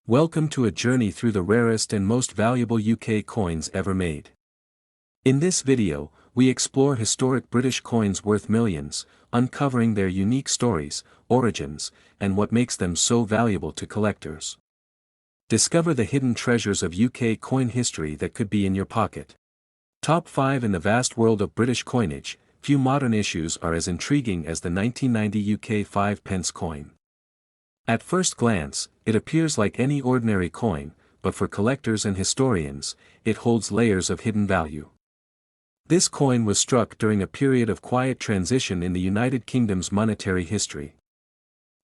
Welcome to a journey through the rarest and most valuable UK coins ever made. In this video, we explore historic British coins worth millions, uncovering their unique stories, origins, and what makes them so valuable to collectors. Discover the hidden treasures of UK coin history that could be in your pocket. Top 5 in the vast world of British coinage, few modern issues are as intriguing as the 1990 UK 5 pence coin. At first glance, it appears like any ordinary coin, but for collectors and historians, it holds layers of hidden value. This coin was struck during a period of quiet transition in the United Kingdom's monetary history.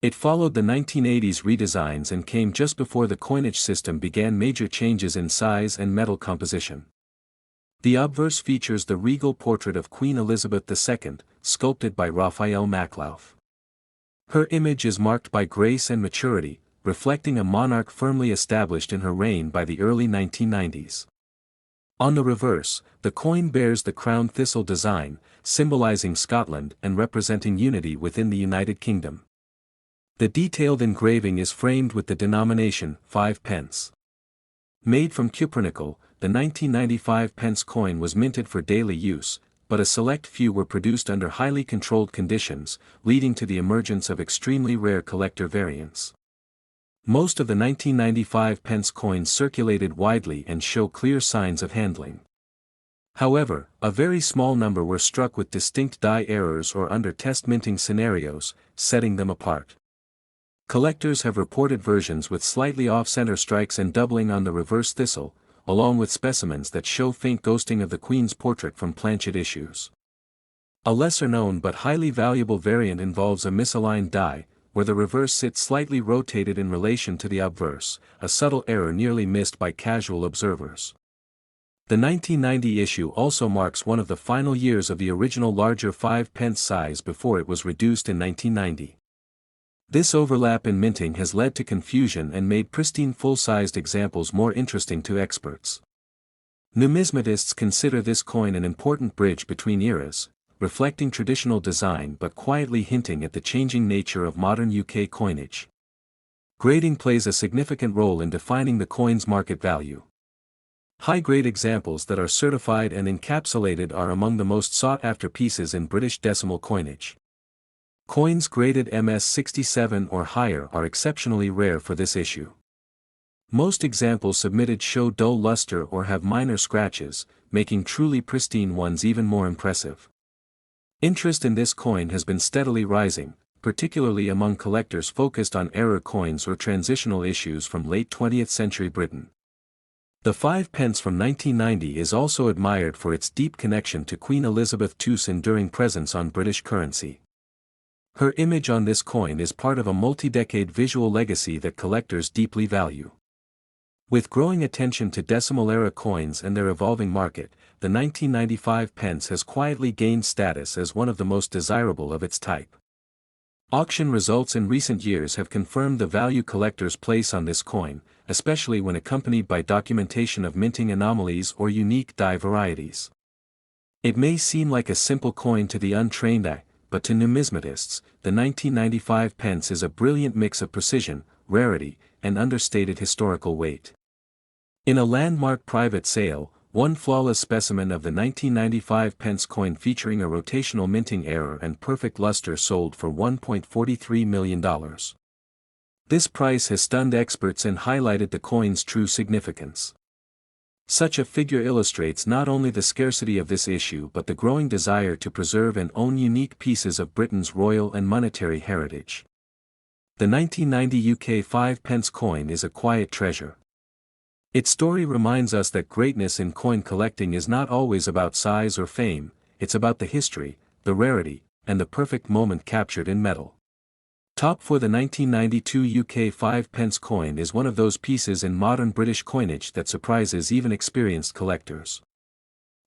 It followed the 1980s redesigns and came just before the coinage system began major changes in size and metal composition. The obverse features the regal portrait of Queen Elizabeth II, sculpted by Raphael Maklauf. Her image is marked by grace and maturity, reflecting a monarch firmly established in her reign by the early 1990s. On the reverse, the coin bears the crown thistle design, symbolizing Scotland and representing unity within the United Kingdom. The detailed engraving is framed with the denomination 5 pence. Made from cupronickel, the 1995 pence coin was minted for daily use, but a select few were produced under highly controlled conditions, leading to the emergence of extremely rare collector variants. Most of the 1995 pence coins circulated widely and show clear signs of handling. However, a very small number were struck with distinct die errors or under test minting scenarios, setting them apart. Collectors have reported versions with slightly off-center strikes and doubling on the reverse thistle, along with specimens that show faint ghosting of the Queen's portrait from planchet issues. A lesser-known but highly valuable variant involves a misaligned die, where the reverse sits slightly rotated in relation to the obverse, a subtle error nearly missed by casual observers. The 1990 issue also marks one of the final years of the original larger 5 pence size before it was reduced in 1990. This overlap in minting has led to confusion and made pristine full-sized examples more interesting to experts. Numismatists consider this coin an important bridge between eras, reflecting traditional design but quietly hinting at the changing nature of modern UK coinage. Grading plays a significant role in defining the coin's market value. High-grade examples that are certified and encapsulated are among the most sought-after pieces in British decimal coinage. Coins graded MS67 or higher are exceptionally rare for this issue. Most examples submitted show dull luster or have minor scratches, making truly pristine ones even more impressive. Interest in this coin has been steadily rising, particularly among collectors focused on error coins or transitional issues from late 20th century Britain. The 5 pence from 1990 is also admired for its deep connection to Queen Elizabeth II's enduring presence on British currency. Her image on this coin is part of a multi-decade visual legacy that collectors deeply value. With growing attention to decimal-era coins and their evolving market, the 1995 pence has quietly gained status as one of the most desirable of its type. Auction results in recent years have confirmed the value collectors place on this coin, especially when accompanied by documentation of minting anomalies or unique die varieties. It may seem like a simple coin to the untrained eye, but to numismatists, the 1995 pence is a brilliant mix of precision, rarity, and understated historical weight. In a landmark private sale, one flawless specimen of the 1995 pence coin featuring a rotational minting error and perfect luster sold for $1.43 million. This price has stunned experts and highlighted the coin's true significance. Such a figure illustrates not only the scarcity of this issue but the growing desire to preserve and own unique pieces of Britain's royal and monetary heritage. The 1990 UK 5 pence coin is a quiet treasure. Its story reminds us that greatness in coin collecting is not always about size or fame, it's about the history, the rarity, and the perfect moment captured in metal. Top 4. The 1992 UK 5 pence coin is one of those pieces in modern British coinage that surprises even experienced collectors.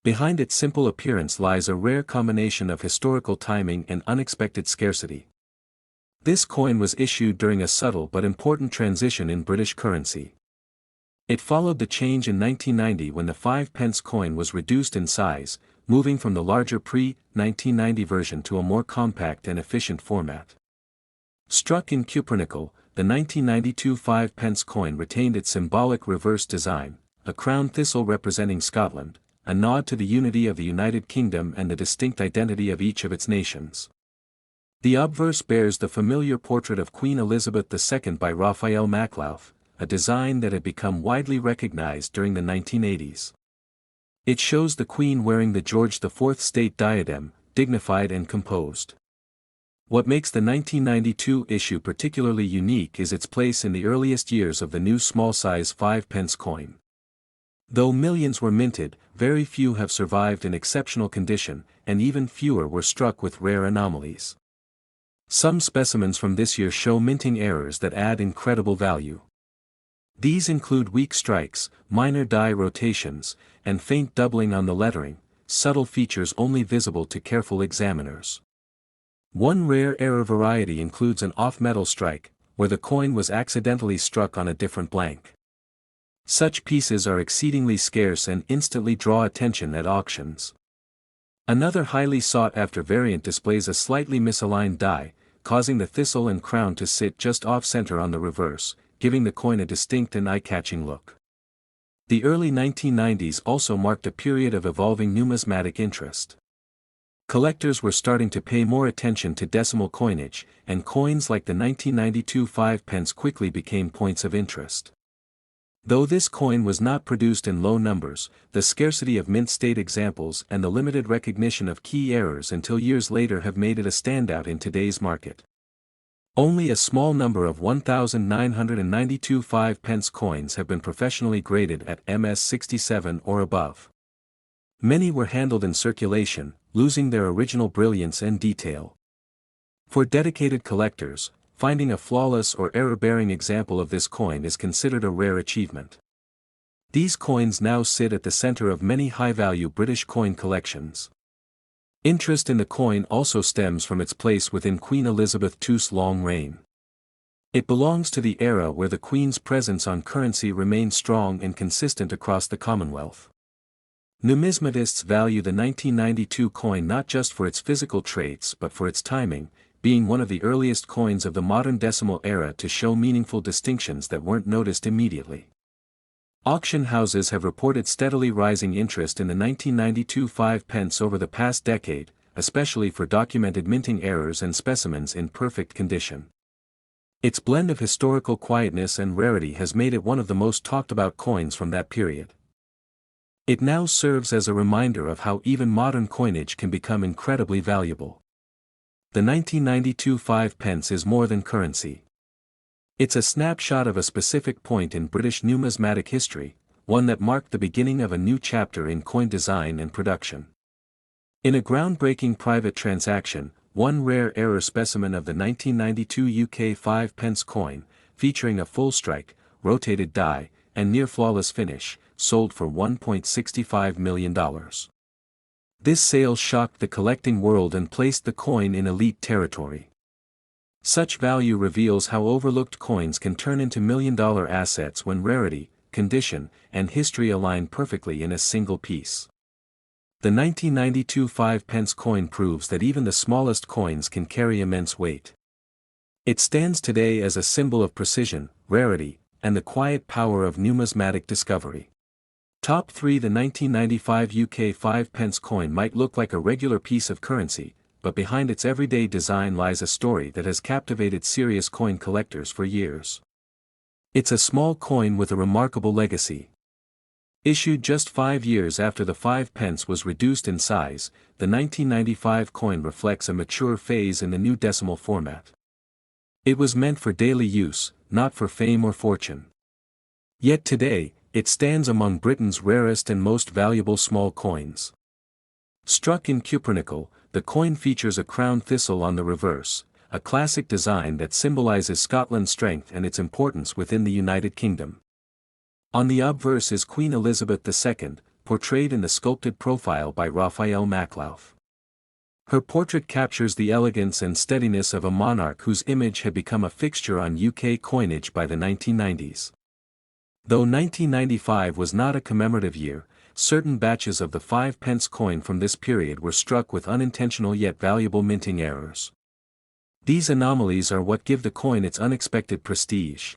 Behind its simple appearance lies a rare combination of historical timing and unexpected scarcity. This coin was issued during a subtle but important transition in British currency. It followed the change in 1990 when the 5 pence coin was reduced in size, moving from the larger pre-1990 version to a more compact and efficient format. Struck in cupronickel, the the 1992 5-pence coin retained its symbolic reverse design, a crown thistle representing Scotland, a nod to the unity of the United Kingdom and the distinct identity of each of its nations. The obverse bears the familiar portrait of Queen Elizabeth II by Raphael Maclauth, a design that had become widely recognized during the 1980s. It shows the Queen wearing the George IV state diadem, dignified and composed. What makes the 1992 issue particularly unique is its place in the earliest years of the new small-size 5-pence coin. Though millions were minted, very few have survived in exceptional condition, and even fewer were struck with rare anomalies. Some specimens from this year show minting errors that add incredible value. These include weak strikes, minor die rotations, and faint doubling on the lettering, subtle features only visible to careful examiners. One rare error variety includes an off-metal strike, where the coin was accidentally struck on a different blank. Such pieces are exceedingly scarce and instantly draw attention at auctions. Another highly sought-after variant displays a slightly misaligned die, causing the thistle and crown to sit just off-center on the reverse, giving the coin a distinct and eye-catching look. The early 1990s also marked a period of evolving numismatic interest. Collectors were starting to pay more attention to decimal coinage, and coins like the 1992 5-pence quickly became points of interest. Though this coin was not produced in low numbers, the scarcity of mint-state examples and the limited recognition of key errors until years later have made it a standout in today's market. Only a small number of 1,992 5-pence coins have been professionally graded at MS67 or above. Many were handled in circulation, losing their original brilliance and detail. For dedicated collectors, finding a flawless or error-bearing example of this coin is considered a rare achievement. These coins now sit at the center of many high-value British coin collections. Interest in the coin also stems from its place within Queen Elizabeth II's long reign. It belongs to the era where the Queen's presence on currency remained strong and consistent across the Commonwealth. Numismatists value the 1992 coin not just for its physical traits but for its timing, being one of the earliest coins of the modern decimal era to show meaningful distinctions that weren't noticed immediately. Auction houses have reported steadily rising interest in the 1992 5-pence over the past decade, especially for documented minting errors and specimens in perfect condition. Its blend of historical quietness and rarity has made it one of the most talked about coins from that period. It now serves as a reminder of how even modern coinage can become incredibly valuable. The 1992 5-pence is more than currency. It's a snapshot of a specific point in British numismatic history, one that marked the beginning of a new chapter in coin design and production. In a groundbreaking private transaction, one rare error specimen of the 1992 UK 5-pence coin, featuring a full strike, rotated die, and near-flawless finish, sold for $1.65 million. This sale shocked the collecting world and placed the coin in elite territory. Such value reveals how overlooked coins can turn into million-dollar assets when rarity, condition, and history align perfectly in a single piece. The 1992 5-pence coin proves that even the smallest coins can carry immense weight. It stands today as a symbol of precision, rarity, and the quiet power of numismatic discovery. Top 3. The 1995 UK 5-pence coin might look like a regular piece of currency, but behind its everyday design lies a story that has captivated serious coin collectors for years. It's a small coin with a remarkable legacy. Issued just 5 years after the 5-pence was reduced in size, the 1995 coin reflects a mature phase in the new decimal format. It was meant for daily use, not for fame or fortune. Yet today, it stands among Britain's rarest and most valuable small coins. Struck in cupronickel, the coin features a crown thistle on the reverse, a classic design that symbolizes Scotland's strength and its importance within the United Kingdom. On the obverse is Queen Elizabeth II, portrayed in the sculpted profile by Raphael Maclauth. Her portrait captures the elegance and steadiness of a monarch whose image had become a fixture on UK coinage by the 1990s. Though 1995 was not a commemorative year, certain batches of the 5-pence coin from this period were struck with unintentional yet valuable minting errors. These anomalies are what give the coin its unexpected prestige.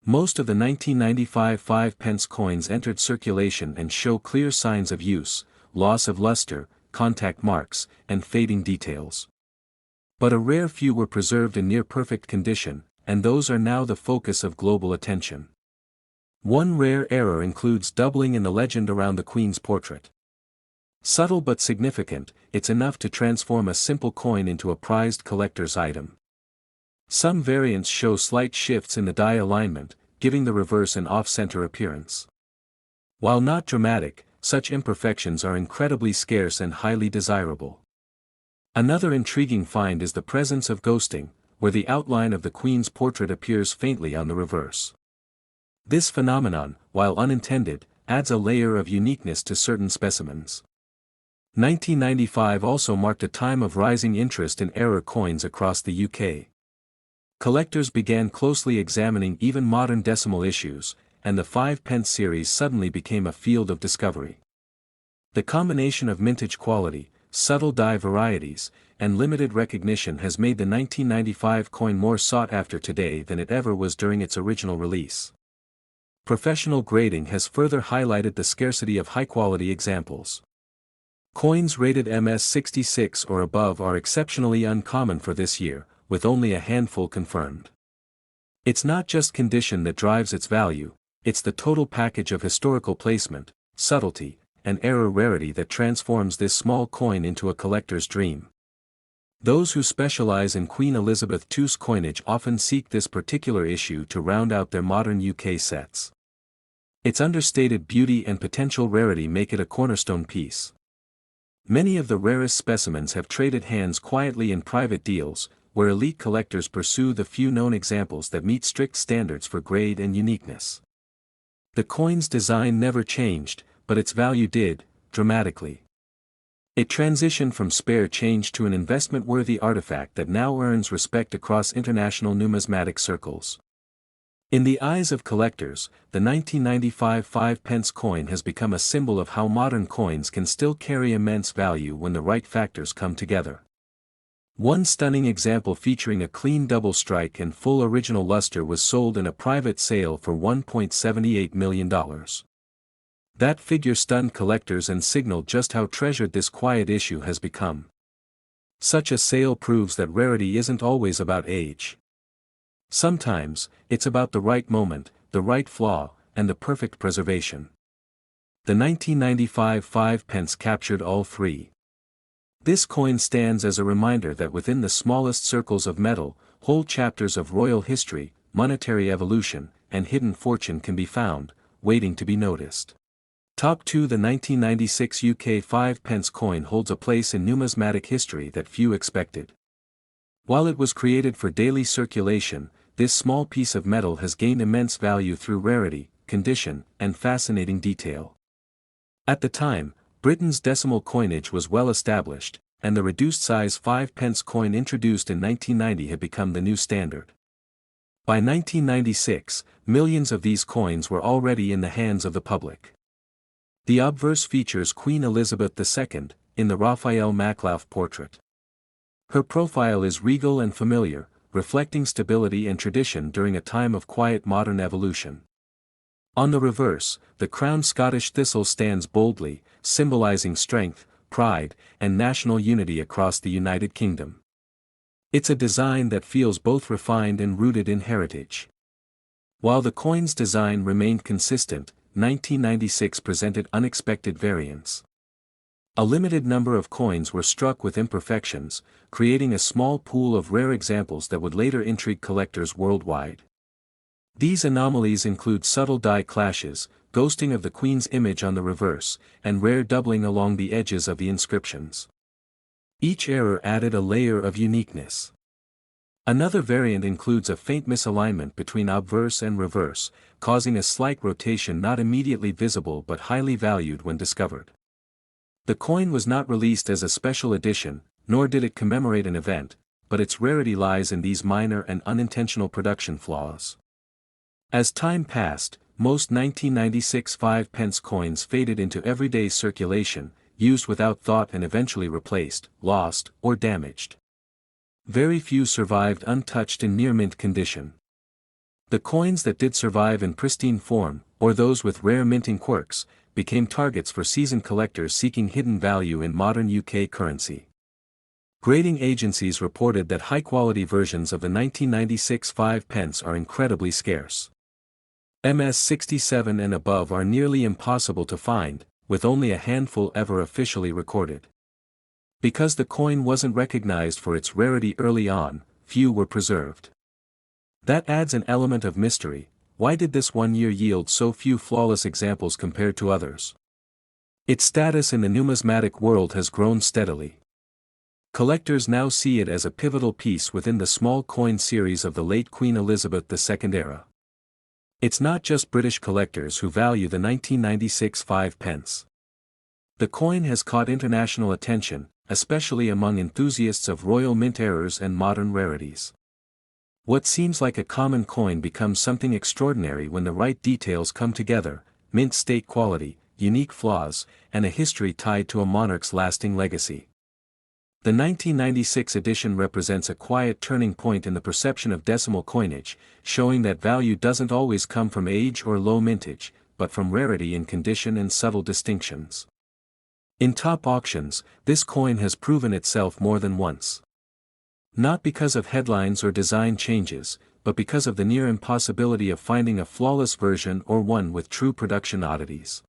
Most of the 1995 5-pence coins entered circulation and show clear signs of use, loss of luster, contact marks, and fading details. But a rare few were preserved in near-perfect condition, and those are now the focus of global attention. One rare error includes doubling in the legend around the Queen's portrait. Subtle but significant, it's enough to transform a simple coin into a prized collector's item. Some variants show slight shifts in the die alignment, giving the reverse an off-center appearance. While not dramatic, such imperfections are incredibly scarce and highly desirable. Another intriguing find is the presence of ghosting, where the outline of the Queen's portrait appears faintly on the reverse. This phenomenon, while unintended, adds a layer of uniqueness to certain specimens. 1995 also marked a time of rising interest in error coins across the UK. Collectors began closely examining even modern decimal issues, and the 5-pence series suddenly became a field of discovery. The combination of mintage quality, subtle die varieties, and limited recognition has made the 1995 coin more sought after today than it ever was during its original release. Professional grading has further highlighted the scarcity of high-quality examples. Coins rated MS66 or above are exceptionally uncommon for this year, with only a handful confirmed. It's not just condition that drives its value, it's the total package of historical placement, subtlety, and error rarity that transforms this small coin into a collector's dream. Those who specialize in Queen Elizabeth II's coinage often seek this particular issue to round out their modern UK sets. Its understated beauty and potential rarity make it a cornerstone piece. Many of the rarest specimens have traded hands quietly in private deals, where elite collectors pursue the few known examples that meet strict standards for grade and uniqueness. The coin's design never changed, but its value did, dramatically. It transitioned from spare change to an investment-worthy artifact that now earns respect across international numismatic circles. In the eyes of collectors, the 1995 5-pence coin has become a symbol of how modern coins can still carry immense value when the right factors come together. One stunning example featuring a clean double strike and full original luster was sold in a private sale for $1.78 million. That figure stunned collectors and signaled just how treasured this quiet issue has become. Such a sale proves that rarity isn't always about age. Sometimes, it's about the right moment, the right flaw, and the perfect preservation. The 1995 5-pence captured all three. This coin stands as a reminder that within the smallest circles of metal, whole chapters of royal history, monetary evolution, and hidden fortune can be found, waiting to be noticed. Top 2. The 1996 UK 5-pence coin holds a place in numismatic history that few expected. While it was created for daily circulation, this small piece of metal has gained immense value through rarity, condition, and fascinating detail. At the time, Britain's decimal coinage was well established, and the reduced-size 5-pence coin introduced in 1990 had become the new standard. By 1996, millions of these coins were already in the hands of the public. The obverse features Queen Elizabeth II, in the Raphael Maklauf portrait. Her profile is regal and familiar, reflecting stability and tradition during a time of quiet modern evolution. On the reverse, the crowned Scottish thistle stands boldly, symbolizing strength, pride, and national unity across the United Kingdom. It's a design that feels both refined and rooted in heritage. While the coin's design remained consistent, 1996 presented unexpected variants. A limited number of coins were struck with imperfections, creating a small pool of rare examples that would later intrigue collectors worldwide. These anomalies include subtle die clashes, ghosting of the Queen's image on the reverse, and rare doubling along the edges of the inscriptions. Each error added a layer of uniqueness. Another variant includes a faint misalignment between obverse and reverse, causing a slight rotation not immediately visible but highly valued when discovered. The coin was not released as a special edition, nor did it commemorate an event, but its rarity lies in these minor and unintentional production flaws. As time passed, most 1996 5-pence coins faded into everyday circulation, used without thought and eventually replaced, lost, or damaged. Very few survived untouched in near-mint condition. The coins that did survive in pristine form, or those with rare minting quirks, became targets for seasoned collectors seeking hidden value in modern UK currency. Grading agencies reported that high-quality versions of the 1996 5 pence are incredibly scarce. MS67 and above are nearly impossible to find, with only a handful ever officially recorded. Because the coin wasn't recognized for its rarity early on, few were preserved. That adds an element of mystery. Why did this one year yield so few flawless examples compared to others? Its status in the numismatic world has grown steadily. Collectors now see it as a pivotal piece within the small coin series of the late Queen Elizabeth II era. It's not just British collectors who value the 1996 5 pence. The coin has caught international attention, especially among enthusiasts of royal mint errors and modern rarities. What seems like a common coin becomes something extraordinary when the right details come together: mint state quality, unique flaws, and a history tied to a monarch's lasting legacy. The 1996 edition represents a quiet turning point in the perception of decimal coinage, showing that value doesn't always come from age or low mintage, but from rarity in condition and subtle distinctions. In top auctions, this coin has proven itself more than once. Not because of headlines or design changes, but because of the near impossibility of finding a flawless version or one with true production oddities.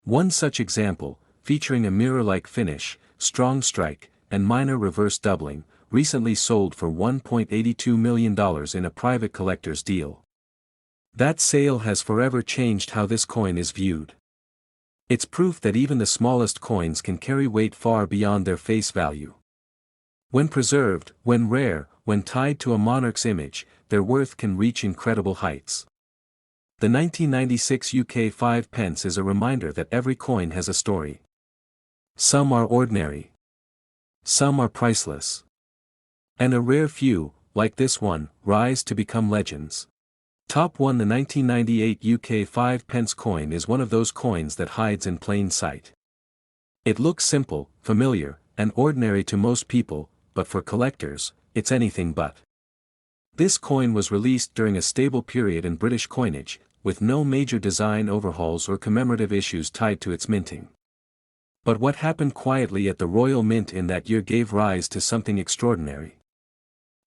One such example, featuring a mirror-like finish, strong strike, and minor reverse doubling, recently sold for $1.82 million in a private collector's deal. That sale has forever changed how this coin is viewed. It's proof that even the smallest coins can carry weight far beyond their face value. When preserved, when rare, when tied to a monarch's image, their worth can reach incredible heights. The 1996 UK 5 pence is a reminder that every coin has a story. Some are ordinary. Some are priceless. And a rare few, like this one, rise to become legends. Top 1. The 1998 UK 5 pence coin is one of those coins that hides in plain sight. It looks simple, familiar, and ordinary to most people, but for collectors, it's anything but. This coin was released during a stable period in British coinage, with no major design overhauls or commemorative issues tied to its minting. But what happened quietly at the Royal Mint in that year gave rise to something extraordinary.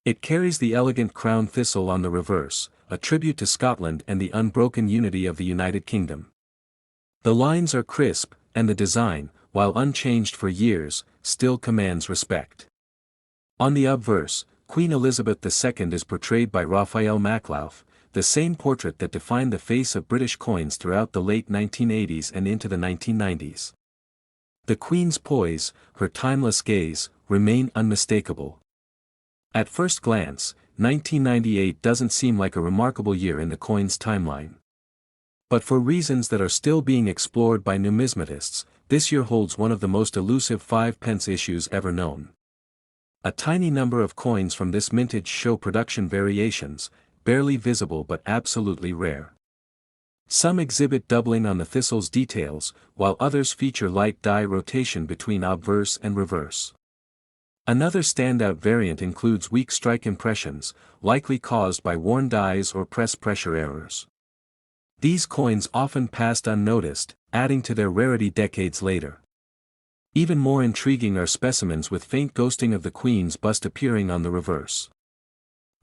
It carries the elegant crown thistle on the reverse, a tribute to Scotland and the unbroken unity of the United Kingdom. The lines are crisp, and the design, while unchanged for years, still commands respect. On the obverse, Queen Elizabeth II is portrayed by Raphael Maklauf, the same portrait that defined the face of British coins throughout the late 1980s and into the 1990s. The Queen's poise, her timeless gaze, remain unmistakable. At first glance, 1998 doesn't seem like a remarkable year in the coin's timeline. But for reasons that are still being explored by numismatists, this year holds one of the most elusive 5 pence issues ever known. A tiny number of coins from this mintage show production variations, barely visible but absolutely rare. Some exhibit doubling on the thistle's details, while others feature light die rotation between obverse and reverse. Another standout variant includes weak strike impressions, likely caused by worn dies or press pressure errors. These coins often passed unnoticed, adding to their rarity decades later. Even more intriguing are specimens with faint ghosting of the Queen's bust appearing on the reverse.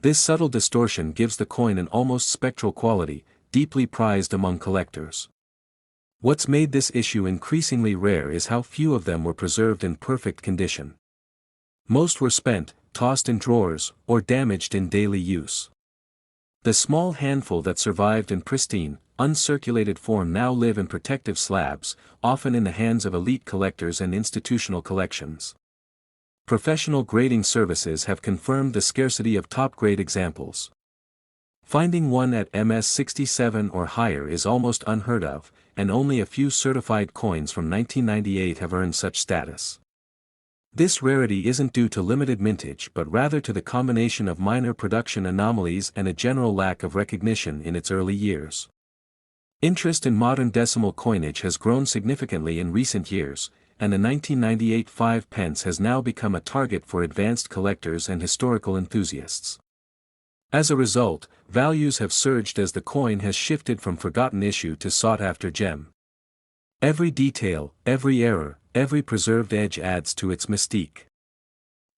This subtle distortion gives the coin an almost spectral quality, deeply prized among collectors. What's made this issue increasingly rare is how few of them were preserved in perfect condition. Most were spent, tossed in drawers, or damaged in daily use. The small handful that survived in pristine, uncirculated form now live in protective slabs, often in the hands of elite collectors and institutional collections. Professional grading services have confirmed the scarcity of top-grade examples. Finding one at MS67 or higher is almost unheard of, and only a few certified coins from 1998 have earned such status. This rarity isn't due to limited mintage but rather to the combination of minor production anomalies and a general lack of recognition in its early years. Interest in modern decimal coinage has grown significantly in recent years, and the 1998 5 pence has now become a target for advanced collectors and historical enthusiasts. As a result, values have surged as the coin has shifted from forgotten issue to sought-after gem. Every detail, every error, every preserved edge adds to its mystique.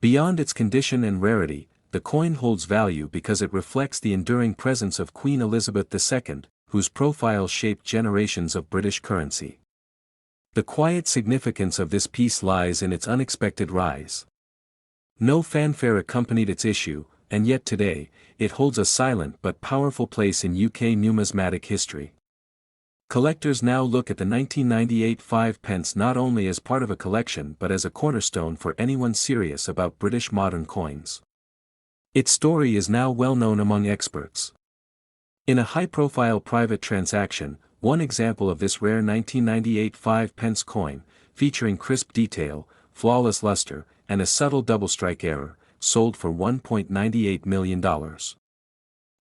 Beyond its condition and rarity, the coin holds value because it reflects the enduring presence of Queen Elizabeth II, whose profile shaped generations of British currency. The quiet significance of this piece lies in its unexpected rise. No fanfare accompanied its issue, and yet today, it holds a silent but powerful place in UK numismatic history. Collectors now look at the 1998 5 pence not only as part of a collection but as a cornerstone for anyone serious about British modern coins. Its story is now well known among experts. In a high-profile private transaction, one example of this rare 1998 5 pence coin, featuring crisp detail, flawless luster, and a subtle double-strike error, sold for $1.98 million.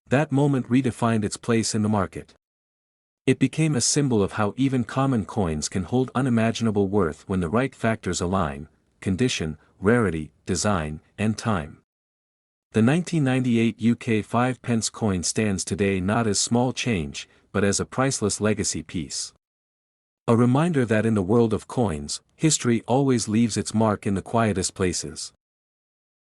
That moment redefined its place in the market. It became a symbol of how even common coins can hold unimaginable worth when the right factors align: condition, rarity, design, and time. The 1998 UK 5 pence coin stands today not as small change, but as a priceless legacy piece. A reminder that in the world of coins, history always leaves its mark in the quietest places.